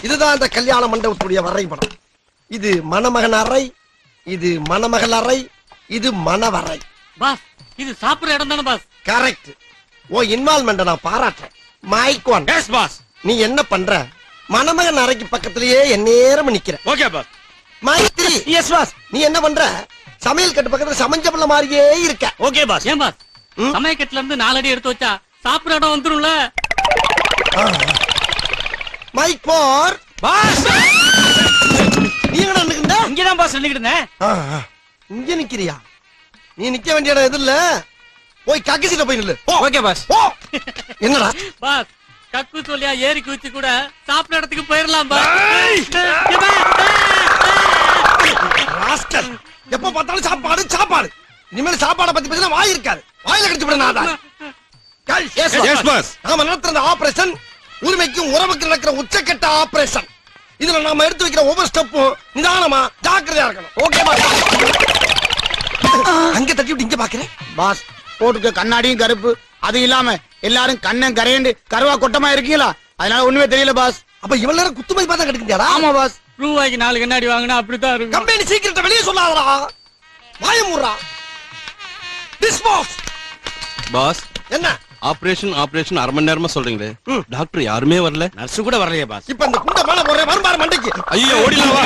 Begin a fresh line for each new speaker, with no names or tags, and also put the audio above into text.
இதுதான் அந்த கல்யாண மண்டபத்துடைய வரைபடம். இது மணமகன் அறை, இது மணமகள் அறை, இது மணவரை.
பாஸ் இது சாப்பிடுற இடம் தானே பாஸ்?
கரெக்ட். ஓ இன்வால்வ்மெண்ட் நான் பாராட்டுறேன். Mike one.
Yes boss.
நீ என்ன பண்ற? மணமகன் அறைக்கு பக்கத்திலேயே எந்நேரம் நிக்கிற.
Okay boss.
Mike three. Yes boss. நீ என்ன பண்ற? சமையல் கட்டு பக்கத்துல சமைஞ்ச பிள்ளை மாதிரியே இருக்க.
Okay boss.
ஏன் பாஸ் சமயக்கட்டுல இருந்து 4 அடி எடுத்து வச்சா சாப்பிடுற இடம் வந்துரும்ல?
மைக் போர்.
பாஸ்
நீ எங்க நின்னுக்கிட்ட?
இங்கதான் பாஸ் நின்னுக்கிட்டு இருந்தேன்.
இங்க நிக்கிறியா? நீ நிக்க வேண்டிய இடம் எது இல்ல, போய் கக்கு சீட்ட போய் நில்லு.
Okay boss.
என்னடா
பாஸ் கக்கு சொல்லியா ஏறி குச்சி கூட சாப்பிடுற இடத்துக்கு போயிடலாம் பாஸ்.
ராஸ்கல், எப்ப பார்த்தாலும் சாப்பாடு சாப்பாடு. இனிமேல் சாப்பாடை பத்தி பேசினா வாய் இருக்காது. வாயில கடிச்சு விட நான் தான்.
Yes boss.
நாம நடத்துற ஆபரேஷன் உரிமைக்கும் உறவுக்கு நடக்கிற உச்சக்கட்ட ஆபரேஷன். இதுல நாம எடுத்து வைக்கிற ஒவ்வொரு ஸ்டெப்பும் நிதானமா ஜாக்கிரதையா இருக்கணும். Okay boss. அங்க தட்டி விட்டு இங்க பாக்குறேன்
பாஸ். போட்டுக்க கண்ணாடியும் கருப்பு, அது இல்லாம எல்லாரும் கண்ணன் கரையண்டு கருவா கொட்டமா இருக்கீங்களா, அதனால ஒண்ணுமே தெரியல பாஸ்.
அப்ப இவ்வளவு நேரம் குத்துமதி பார்த்தா கிடைக்குறியாடா?
ஆமா பாஸ்.
ரூபாய்க்கு 4 கண்ணாடி வாங்கினா அப்படித்தான் இருக்கும்.
கம்பெனி சீக்கிரத்தை வெளியே சொல்லாதடா. வாய மூடுறா. டிஸ்பாஸ்.
பாஸ்
என்ன
ஆபரேஷன் 1/2 மணி நேரமா சொல்றீங்களே, டாக்டர் யாருமே வரல,
நர்ஸ் கூட வரலையே பாஸ்.
இப்ப இந்த குண்ட மேல போறேன் வரும்பாரு மண்டைக்கு.
ஐயோ ஓடிலாம் வா.